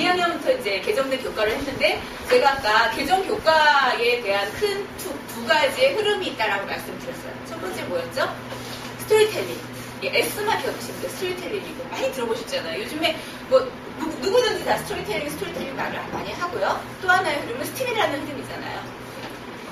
2학년부터 이제 개정된 교과를 했는데 제가 아까 개정 교과에 대한 큰 두 가지의 흐름이 있다라고 말씀드렸어요. 첫 번째 뭐였죠? 스토리텔링. S만 기억하시면 돼요. 스토리텔링이고 많이 들어보셨잖아요. 요즘에 뭐 누구든지 다 스토리텔링 말을 많이 하고요. 또 하나의 흐름은 스팀이라는 흐름이잖아요.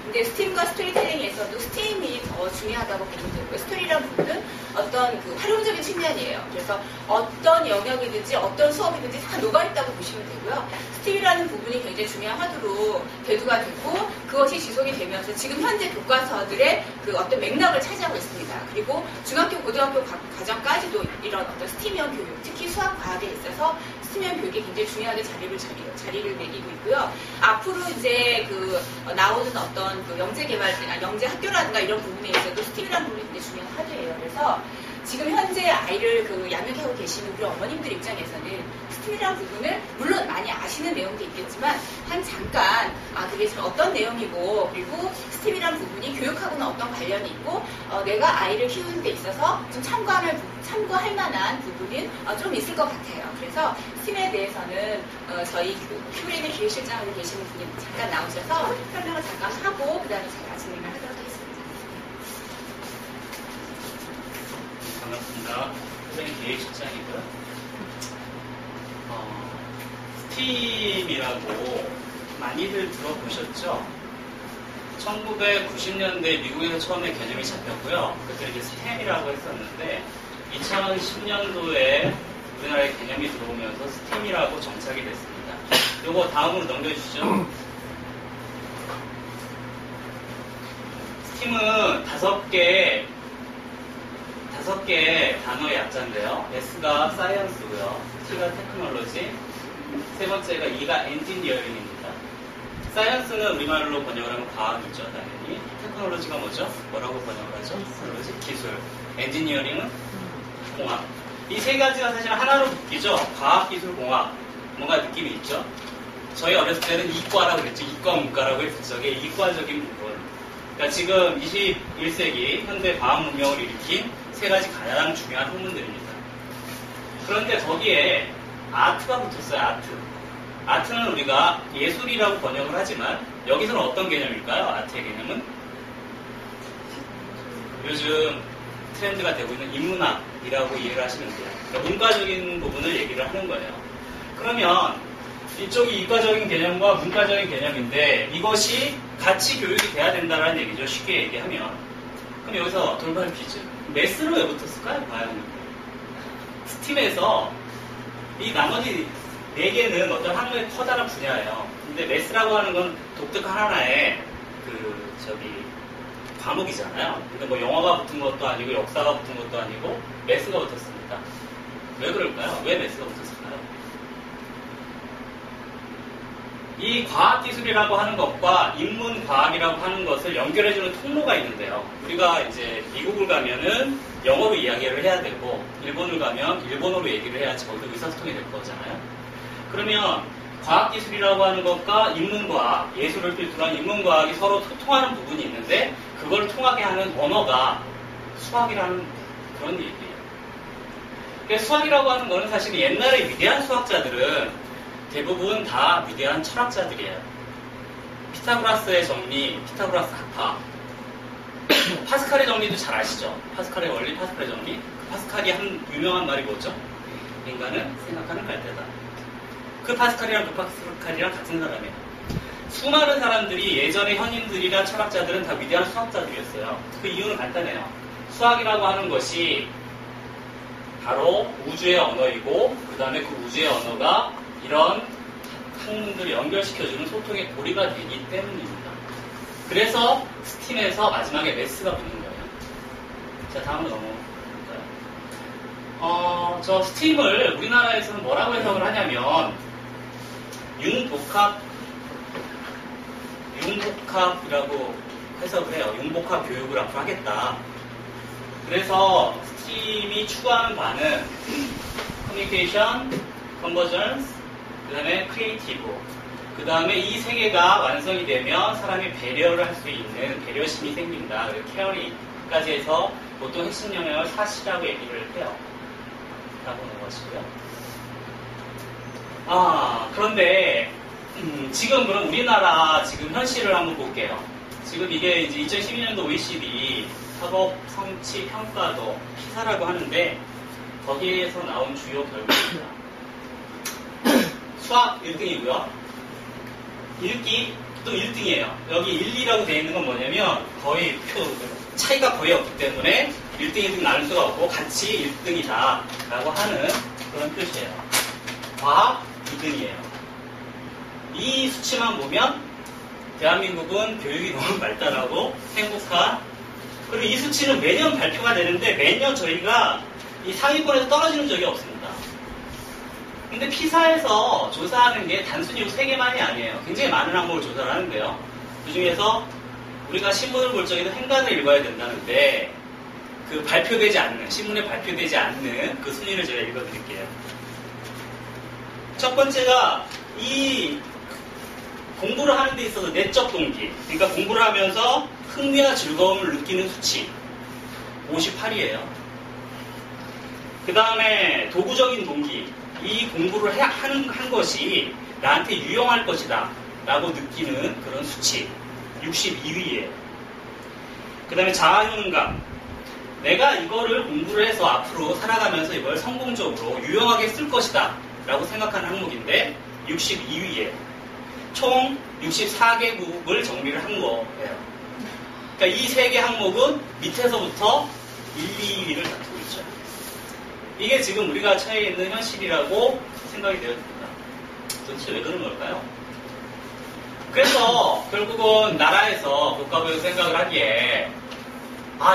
근데 스팀과 스토리텔링에서도 스팀이 더 중요하다고 보면 되고요. 스토리라는 부분은 어떤 그 활용적인 측면이에요. 그래서 어떤 영역이든지 어떤 수업이든지 다 녹아있다고 보시면 되고요. 스팀이라는 부분이 굉장히 중요한 화두로 대두가 되고 그것이 지속이 되면서 지금 현재 교과서들의 그 어떤 맥락을 차지하고 있습니다. 그리고 중학교, 고등학교 과정까지도 이런 어떤 스팀형 교육, 특히 수학, 과학에 있어서 스팀형 교육이 굉장히 중요하게 자리를 매기고 있고요. 앞으로 이제 그 나오는 어떤 그 영재 개발, 영재 학교라든가 이런 부분에 있어도 스팀이라는 부분이 굉장히 중요한 화두예요. 그래서 지금 현재 아이를 그 양육하고 계시는 우리 어머님들 입장에서는 스팀이라는 부분을 물론 많이 아시는 내용도 있겠지만 한 잠깐 그게 어떤 내용이고 그리고 스팀이라는 부분이 교육하고는 어떤 관련이 있고 내가 아이를 키우는 데 있어서 좀 참고할 만한 부분은 좀 있을 것 같아요. 그래서 스팀에 대해서는 저희 큐브레인의 기획실장으로 계시는 분이 잠깐 나오셔서 설명을 잠깐 하고 그 다음에 제가 진행을 하도록 하겠습니다. 반갑습니다. 큐브레인 기획실장이고요. 스팀이라고 많이들 들어보셨죠? 1990년대 미국에서 처음에 개념이 잡혔고요. 그때 이제 스템이라고 했었는데 2010년도에 우리나라에 개념이 들어오면서 스팀이라고 정착이 됐습니다. 요거 다음으로 넘겨주시죠. 스팀은 다섯 개 단어의 약자인데요. S가 사이언스고요. T가 테크놀로지, 세 번째가 E가 엔지니어링입니다. 사이언스는 우리말로 번역을 하면 과학이죠, 당연히. 테크놀로지가 뭐죠? 뭐라고 번역을 하죠? 테크놀로지, 기술. 엔지니어링은 공학. 이 세 가지가 사실 하나로 묶이죠. 과학, 기술, 공학. 뭔가 느낌이 있죠. 저희 어렸을 때는 이과라고 그랬죠. 이과, 문과라고 했을 적에 이과적인 부분. 그러니까 지금 21세기 현대 과학 문명을 일으킨 세 가지 가장 중요한 학문들입니다. 그런데 거기에 아트가 붙었어요. 아트는 우리가 예술이라고 번역을 하지만 여기서는 어떤 개념일까요? 아트의 개념은 요즘 트렌드가 되고 있는 인문학이라고 이해를 하시면 돼요. 그러니까 문과적인 부분을 얘기를 하는 거예요. 그러면 이쪽이 이과적인 개념과 문과적인 개념인데 이것이 같이 교육이 돼야 된다는 얘기죠. 쉽게 얘기하면. 그럼 여기서 돌발 퀴즈. 매스는 왜 붙었을까요? 과연 스팀에서 이 나머지 4개는 어떤 학문의 커다란 분야예요. 근데 매스라고 하는 건 독특한 하나의 과목이잖아요. 근데 뭐 영어가 붙은 것도 아니고 역사가 붙은 것도 아니고 매스가 붙었습니다. 왜 그럴까요? 왜 매스가 붙었을까요? 이 과학기술이라고 하는 것과 인문과학이라고 하는 것을 연결해주는 통로가 있는데요. 우리가 이제 미국을 가면은 영어로 이야기를 해야 되고 일본을 가면 일본어로 얘기를 해야지 거기서 의사소통이 될 거잖아요. 그러면 과학기술이라고 하는 것과 인문과학, 예술을 필두로 한 인문과학이 서로 소통하는 부분이 있는데 그걸 통하게 하는 언어가 수학이라는 그런 얘기예요. 그러니까 수학이라고 하는 거는 사실 옛날에 위대한 수학자들은 대부분 다 위대한 철학자들이에요. 피타고라스의 정리, 피타고라스 학파. 파스칼의 정리도 잘 아시죠? 파스칼의 원리, 파스칼의 정리. 파스칼이 한 유명한 말이 뭐죠? 인간은 생각하는 갈대다. 그 파스칼이랑 그 파스칼이랑 같은 사람이에요. 수많은 사람들이 예전의 현인들이나 철학자들은 다 위대한 수학자들이었어요. 그 이유는 간단해요. 수학이라고 하는 것이 바로 우주의 언어이고 그 다음에 그 우주의 언어가 이런 학문들을 연결시켜주는 소통의 고리가 되기 때문입니다. 그래서 스팀에서 마지막에 매스가 붙는 거예요. 자, 다음으로 넘어볼까요? 저 스팀을 우리나라에서는 뭐라고 해석을 하냐면 융복합이라고 해석을 해요. 융복합 교육을 앞으로 하겠다. 그래서 스팀이 추구하는 바는 커뮤니케이션, 컨버전스, 그 다음에 크리에이티브, 그 다음에 이 세 개가 완성이 되면 사람이 배려를 할 수 있는 배려심이 생긴다. 케어링까지 해서 보통 핵심 영역을 사시라고 얘기를 해요. 다음 넘어가시고요. 그런데 지금 그럼 우리나라 지금 현실을 한번 볼게요. 지금 이게 이제 2012년도 OECD 사법 성취 평가도 피사라고 하는데 거기에서 나온 주요 결과입니다. 수학 1등이고요. 읽기 또 1등이에요. 여기 1, 2라고 되어 있는 건 뭐냐면 거의 차이가 거의 없기 때문에 1등, 2등 나눌 수가 없고 같이 1등이다 라고 하는 그런 뜻이에요. 과학 2등이에요. 이 수치만 보면 대한민국은 교육이 너무 발달하고 행복한, 그리고 이 수치는 매년 발표가 되는데 매년 저희가 이 상위권에서 떨어지는 적이 없습니다. 근데 피사에서 조사하는 게 단순히 이 3개만이 아니에요. 굉장히 많은 항목을 조사를 하는데요. 그 중에서 우리가 신문을 볼 적에도 행간을 읽어야 된다는데 그 발표되지 않는, 신문에 발표되지 않는 그 순위를 제가 읽어드릴게요. 첫 번째가 이 공부를 하는 데 있어서 내적 동기, 그러니까 공부를 하면서 흥미와 즐거움을 느끼는 수치 58이에요. 그 다음에 도구적인 동기, 이 공부를 한 것이 나한테 유용할 것이다 라고 느끼는 그런 수치 62위예요. 그 다음에 자아효능감, 내가 이거를 공부를 해서 앞으로 살아가면서 이걸 성공적으로 유용하게 쓸 것이다 라고 생각하는 항목인데 62위예요. 총 64개국을 정리를 한 거예요. 그러니까 이 3개 항목은 밑에서부터 1, 2위를 다투고 있죠. 이게 지금 우리가 처해 있는 현실이라고 생각이 되었습니다. 도대체 왜 그런 걸까요? 그래서 결국은 나라에서 교과부에서 생각을 하기에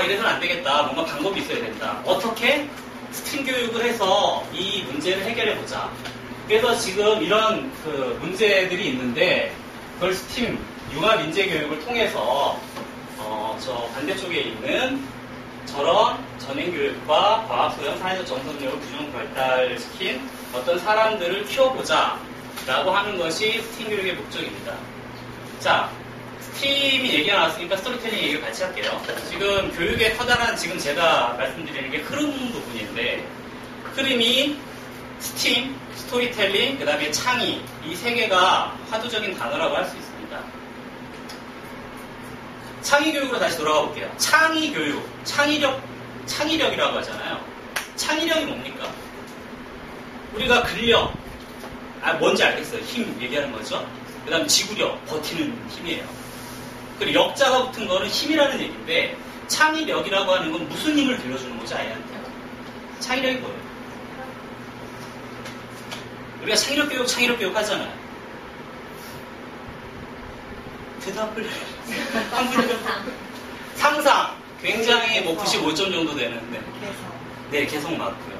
이래서는 안 되겠다. 뭔가 방법이 있어야 된다. 어떻게? 스팀 교육을 해서 이 문제를 해결해 보자. 그래서 지금 이런 그 문제들이 있는데 그걸 스팀 융합인재교육을 통해서 저 반대쪽에 있는 저런 전행교육과 과학소양, 사회적 정선력을 균형 발달시킨 어떤 사람들을 키워보자 라고 하는 것이 스팀 교육의 목적입니다. 자, 스팀이 얘기가 나왔으니까 스토리텔링 얘기를 같이 할게요. 지금 교육의 커다란, 지금 제가 말씀드리는 게 흐름 부분인데 흐름이 스팀, 스토리텔링, 그 다음에 창의, 이 3개가 화두적인 단어라고 할 수 있습니다. 창의 교육으로 다시 돌아가 볼게요. 창의 교육, 창의력이라고 하잖아요. 창의력이 뭡니까? 우리가 근력, 뭔지 알겠어요. 힘 얘기하는 거죠. 그 다음 지구력, 버티는 힘이에요. 그리고 역자가 붙은 거는 힘이라는 얘기인데 창의력이라고 하는 건 무슨 힘을 빌려주는 거죠, 아이한테? 창의력이 뭐예요? 우리가 창의력 교육 하잖아요. 대답을 상상 굉장히 95점 정도 되는데 네, 개성 맞고요.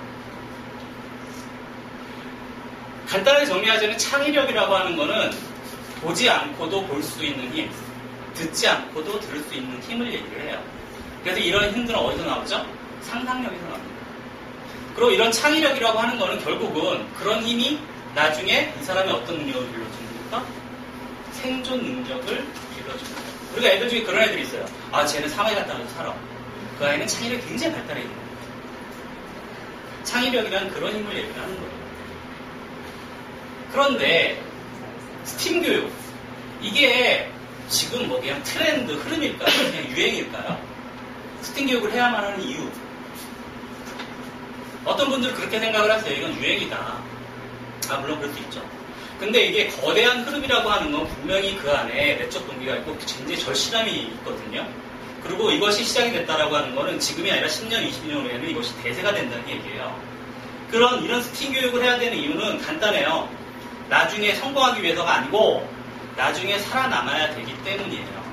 간단하게 정리하자면 창의력이라고 하는 거는 보지 않고도 볼 수 있는 힘, 듣지 않고도 들을 수 있는 힘을 얘기를 해요. 그래서 이런 힘들은 어디서 나오죠? 상상력에서 나옵니다. 그리고 이런 창의력이라고 하는 거는 결국은 그런 힘이 나중에 이 사람이 어떤 능력을 빌려줍니까? 생존 능력을 빌려줍니다. 우리가 애들 중에 그런 애들이 있어요. 쟤는 사막에 갔다 와서 살아. 그 아이는 창의력이 굉장히 발달해 있는 거예요. 창의력이란 그런 힘을 얘기를 하는 거예요. 그런데 스팀 교육, 이게 지금 뭐 그냥 트렌드, 흐름일까요? 그냥 유행일까요? 스팀 교육을 해야만 하는 이유. 어떤 분들은 그렇게 생각을 하세요. 이건 유행이다. 물론 그럴 수 있죠. 근데 이게 거대한 흐름이라고 하는 건 분명히 그 안에 내적 동기가 있고 굉장히 절실함이 있거든요. 그리고 이것이 시작이 됐다라고 하는 거는 지금이 아니라 10년, 20년 후에는 이것이 대세가 된다는 얘기예요. 이런 스팀 교육을 해야 되는 이유는 간단해요. 나중에 성공하기 위해서가 아니고 나중에 살아남아야 되기 때문이에요.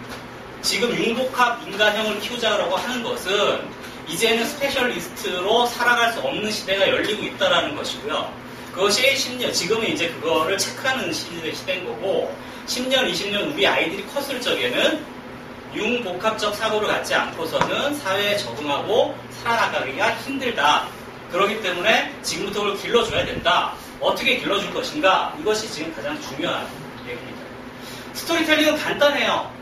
지금 융복합 인간형을 키우자고 하는 것은 이제는 스페셜리스트로 살아갈 수 없는 시대가 열리고 있다는 것이고요. 그것이 10년, 지금은 이제 그거를 체크하는 시대인 거고 10년, 20년 우리 아이들이 컸을 적에는 융복합적 사고를 갖지 않고서는 사회에 적응하고 살아나가기가 힘들다. 그렇기 때문에 지금부터 그걸 길러줘야 된다. 어떻게 길러줄 것인가? 이것이 지금 가장 중요한 얘기입니다. 스토리텔링은 간단해요.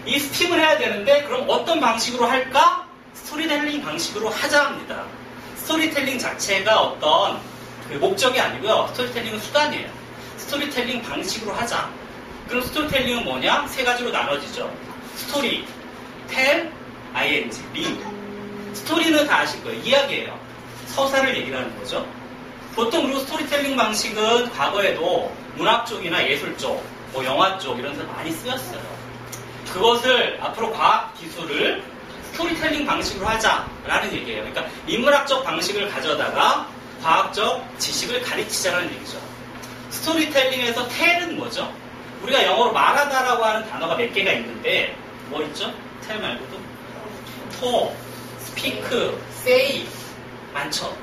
이 스팀을 해야 되는데 그럼 어떤 방식으로 할까? 스토리텔링 방식으로 하자 합니다. 스토리텔링 자체가 어떤 목적이 아니고요. 스토리텔링은 수단이에요. 스토리텔링 방식으로 하자. 그럼 스토리텔링은 뭐냐? 세 가지로 나눠지죠. 스토리, 텔, ing, 링. 스토리는 다 아실 거예요. 이야기예요. 서사를 얘기를 하는 거죠. 보통 그리고 스토리텔링 방식은 과거에도 문학 쪽이나 예술 쪽, 뭐 영화 쪽 이런 데서 많이 쓰였어요. 그것을 앞으로 과학 기술을 스토리텔링 방식으로 하자라는 얘기예요. 그러니까 인문학적 방식을 가져다가 과학적 지식을 가르치자라는 얘기죠. 스토리텔링에서 텔은 뭐죠? 우리가 영어로 말하다라고 하는 단어가 몇 개가 있는데 뭐 있죠? 텔 말고도 톡, 스피크, 세이 많죠?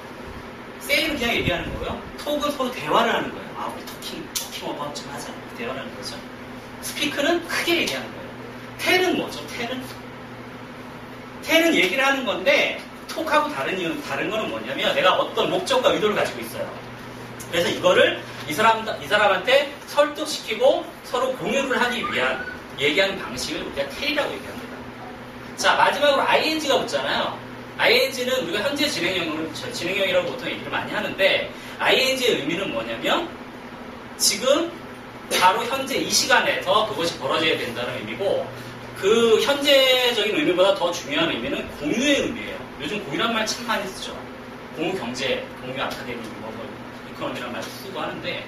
세이는 그냥 얘기하는 거고요. 톡은 서로 대화를 하는 거예요. 아, 우리 토킹 어바웃 좀 하자. 대화를 하는 거죠. 스피크는 크게 얘기하는 거예요. 텔은 뭐죠? 텔은 얘기를 하는 건데 톡하고 다른 거는 뭐냐면 내가 어떤 목적과 의도를 가지고 있어요. 그래서 이거를 이 사람한테 설득시키고 서로 공유를 하기 위한 얘기하는 방식을 우리가 텔이라고 얘기합니다. 자, 마지막으로 ing가 붙잖아요. ing는 우리가 현재 진행형이라고 보통 얘기를 많이 하는데 ing의 의미는 뭐냐면 지금 바로 현재 이 시간에서 그것이 벌어져야 된다는 의미고 그 현재적인 의미보다 더 중요한 의미는 공유의 의미예요. 요즘 공유란 말 참 많이 쓰죠. 공유 경제, 공유 아카데미, 이코노미란 말 쓰고 하는데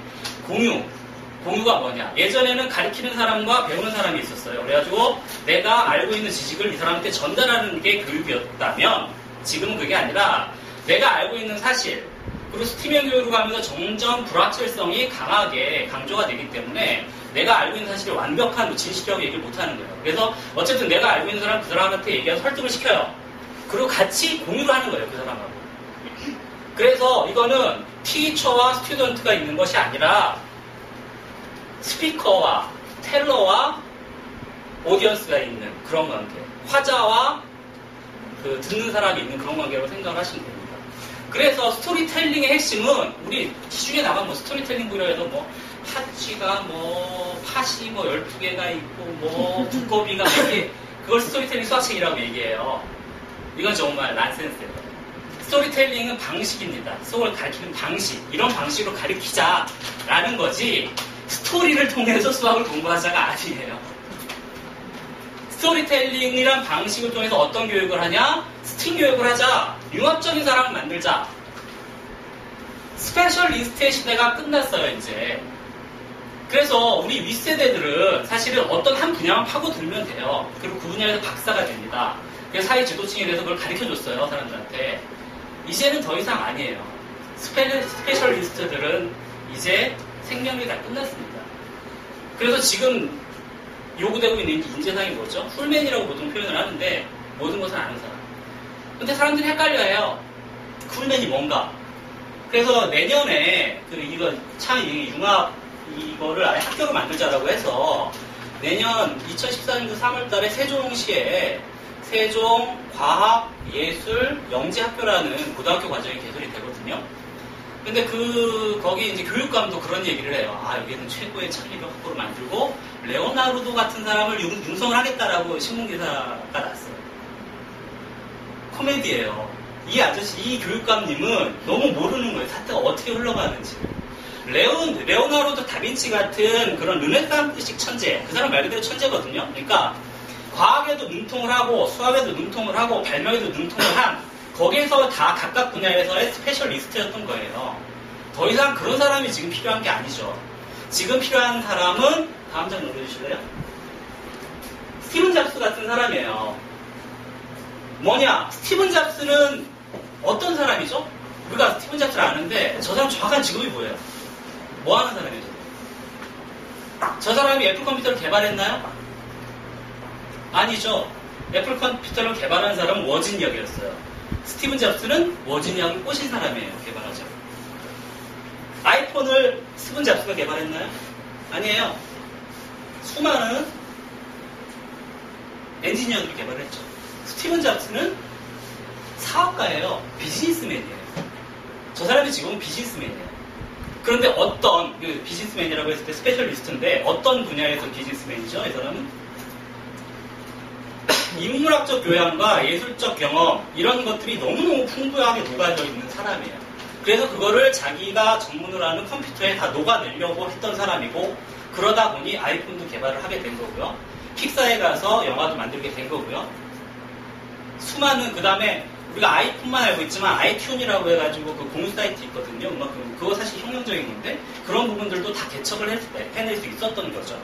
공유가 뭐냐? 예전에는 가르치는 사람과 배우는 사람이 있었어요. 그래가지고 내가 알고 있는 지식을 이 사람한테 전달하는 게 교육이었다면 지금은 그게 아니라 내가 알고 있는 사실 그리고 스팀형 교육으로 가면서 점점 불확실성이 강하게 강조가 되기 때문에 내가 알고 있는 사실을 완벽한 진실이라고 얘기를 못하는 거예요. 그래서 어쨌든 내가 알고 있는 사람 그 사람한테 얘기해서 설득을 시켜요. 그리고 같이 공유를 하는 거예요. 그 사람하고. 그래서 이거는 티처와 스튜던트가 있는 것이 아니라 스피커와 텔러와 오디언스가 있는 그런 관계, 화자와 그 듣는 사람이 있는 그런 관계로 생각을 하시면 됩니다. 그래서 스토리텔링의 핵심은 우리 시중에 나간 뭐 스토리텔링 분야에서 뭐 팥쥐가 뭐 팥이 뭐 12개가 있고 뭐 두꺼비가 몇 개, 그걸 스토리텔링 수학책이라고 얘기해요. 이건 정말 난센스예요. 스토리텔링은 방식입니다. 수학을 가르치는 방식, 이런 방식으로 가르치자라는 거지 스토리를 통해서 수학을 공부하자가 아니에요. 스토리텔링이란 방식을 통해서 어떤 교육을 하냐? 스팀 교육을 하자. 융합적인 사람을 만들자. 스페셜리스트의 시대가 끝났어요, 이제. 그래서 우리 윗세대들은 사실은 어떤 한 분야만 파고들면 돼요. 그리고 그 분야에서 박사가 됩니다. 그래서 사회 지도층에 대해서 그걸 가르쳐줬어요, 사람들한테. 이제는 더 이상 아니에요. 스페셜리스트들은 이제 생명이 다 끝났습니다. 그래서 지금 요구되고 있는 인재상이 뭐죠? 쿨맨이라고 보통 표현을 하는데 모든 것을 아는 사람. 근데 사람들이 헷갈려해요. 쿨맨이 뭔가. 그래서 내년에 이거 참 융합 이거를 아예 학교로 만들자라고 해서 내년 2014년도 3월달에 세종시에 세종과학예술영재학교라는 고등학교 과정이 개설이 되거든요. 근데 거기 이제 교육감도 그런 얘기를 해요. 아, 여기는 최고의 창의력 학교로 만들고, 레오나르도 같은 사람을 융성을 하겠다라고 신문기사가 났어요. 코미디예요. 이 교육감님은 너무 모르는 거예요. 사태가 어떻게 흘러가는지. 레오나르도 다빈치 같은 그런 르네상스식 천재, 그 사람 말 그대로 천재거든요. 그러니까, 과학에도 능통을 하고, 수학에도 능통을 하고, 발명에도 능통을 한, 거기에서 다 각각 분야에서의 스페셜리스트였던 거예요. 더 이상 그런 사람이 지금 필요한 게 아니죠. 지금 필요한 사람은 다음 장 넘겨주실래요? 스티븐 잡스 같은 사람이에요. 뭐냐? 스티븐 잡스는 어떤 사람이죠? 우리가 스티븐 잡스를 아는데 저 사람 정확한 직업이 뭐예요? 뭐 하는 사람이죠? 저 사람이 애플 컴퓨터를 개발했나요? 아니죠. 애플 컴퓨터를 개발한 사람은 워지니악이었어요. 스티븐 잡스는 워지니악을 꼬신 사람이에요. 개발하죠. 아이폰을 스티븐 잡스가 개발했나요? 아니에요. 수많은 엔지니어들이 개발했죠. 스티븐 잡스는 사업가예요. 비즈니스맨이에요. 저 사람의 직업은 비즈니스맨이에요. 그런데 어떤 비즈니스맨이라고 했을 때 스페셜리스트인데 어떤 분야에서 비즈니스맨이죠? 이 사람은 인문학적 교양과 예술적 경험 이런 것들이 너무너무 풍부하게 녹아져 있는 사람이에요. 그래서 그거를 자기가 전문으로 하는 컴퓨터에 다 녹아내려고 했던 사람이고, 그러다 보니 아이폰도 개발을 하게 된 거고요. 픽사에 가서 영화도 만들게 된 거고요. 수많은, 그 다음에 우리가 아이폰만 알고 있지만 아이튠이라고 해가지고 그 공유 사이트 있거든요. 음악, 그거 사실 혁명적인 건데, 그런 부분들도 다 개척을 해낼 수 있었던 거죠.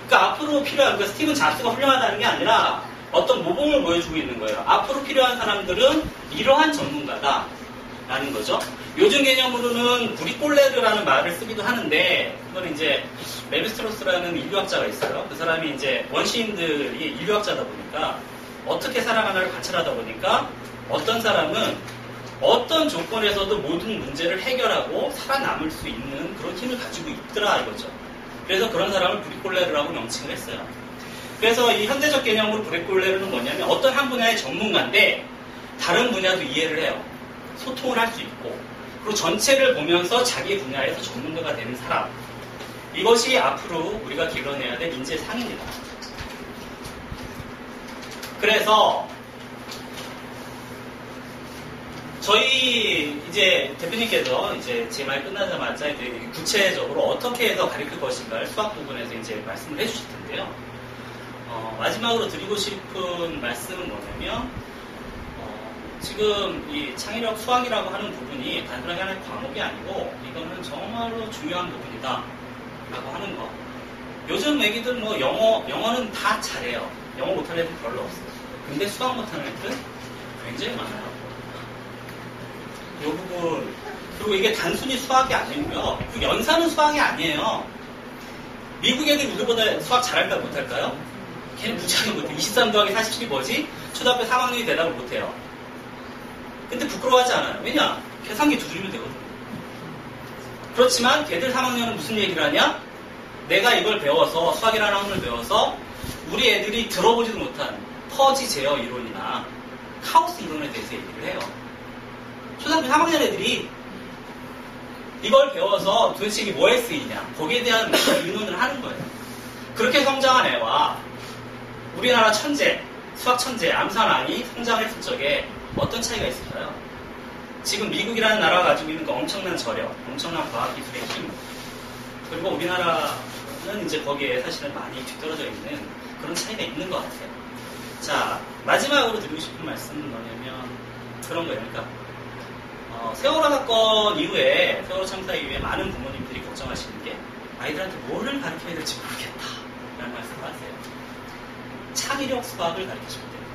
그러니까 앞으로 필요한, 그러니까 스티븐 잡스가 훌륭하다는 게 아니라 어떤 모범을 보여주고 있는 거예요. 앞으로 필요한 사람들은 이러한 전문가다라는 거죠. 요즘 개념으로는 브리콜레르라는 말을 쓰기도 하는데, 그건 이제 레비스트로스라는 인류학자가 있어요. 그 사람이 이제 원시인들이 인류학자다 보니까 어떻게 살아가나를 관찰하다 보니까 어떤 사람은 어떤 조건에서도 모든 문제를 해결하고 살아남을 수 있는 그런 힘을 가지고 있더라 이거죠. 그래서 그런 사람을 브리콜레르라고 명칭을 했어요. 그래서 이 현대적 개념으로 브리콜레르는 뭐냐면 어떤 한 분야의 전문가인데 다른 분야도 이해를 해요. 소통을 할 수 있고, 그리고 전체를 보면서 자기 분야에서 전문가가 되는 사람. 이것이 앞으로 우리가 길러내야 될 인재 상입니다. 그래서 저희 이제 대표님께서 이제 제 말 끝나자마자 이제 구체적으로 어떻게 해서 가르칠 것인가를 수학 부분에서 이제 말씀을 해주실 텐데요. 마지막으로 드리고 싶은 말씀은 뭐냐면, 지금 이 창의력 수학이라고 하는 부분이 단순하게 하나의 과목이 아니고 이거는 정말로 중요한 부분이다 라고 하는 거. 요즘 애기들 뭐 영어는 다 잘해요. 영어 못하는 애들 별로 없어요. 근데 수학 못하는 애들은 굉장히 많아요. 이 부분. 그리고 이게 단순히 수학이 아니고요. 그 연산은 수학이 아니에요. 미국 애들이 우리보다 수학 잘할까 못할까요? 걔는 무지하게 못해. 23 더하기 47이 뭐지? 초등학교 3학년이 대답을 못해요. 근데 부끄러워하지 않아요. 왜냐? 계산기 두드리면 되거든. 그렇지만 걔들 3학년은 무슨 얘기를 하냐? 내가 이걸 배워서, 수학이라는 학문을 배워서 우리 애들이 들어보지도 못한 퍼지 제어 이론이나 카오스 이론에 대해서 얘기를 해요. 초등학교 3학년 애들이 이걸 배워서 도대체 이게 뭐에 쓰이냐, 거기에 대한 의논을 하는 거예요. 그렇게 성장한 애와 우리나라 천재, 수학 천재, 암산왕이 성장했을 적에 어떤 차이가 있을까요? 지금 미국이라는 나라가 가지고 있는 그 엄청난 저력, 엄청난 과학기술의 힘, 그리고 우리나라는 이제 거기에 사실은 많이 뒤떨어져 있는 그런 차이가 있는 것 같아요. 자, 마지막으로 드리고 싶은 말씀은 뭐냐면 그런 거예요. 그러니까 세월호 사건 이후에, 세월호 참사 이후에 많은 부모님들이 걱정하시는 게 아이들한테 뭐를 가르쳐야 될지 모르겠다 라는 말씀을 하세요. 창의력 수학을 가르치시면 됩니다.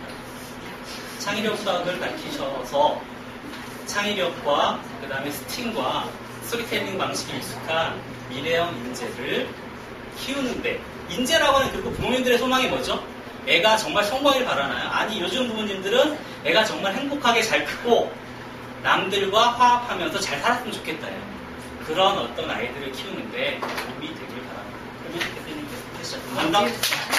창의력 수학을 가르치셔서 창의력과 그 다음에 스팅과 스토리텔링 방식에 익숙한 미래형 인재를 키우는데, 인재라고 하는, 그리고 부모님들의 소망이 뭐죠? 애가 정말 성공을 바라나요? 아니, 요즘 부모님들은 애가 정말 행복하게 잘 크고 남들과 화합하면서 잘 살았으면 좋겠다요. 그런 어떤 아이들을 키우는데 도움이 되길 바랍니다. 그러면 대표님께서 해주셨습니다. 감사합니다.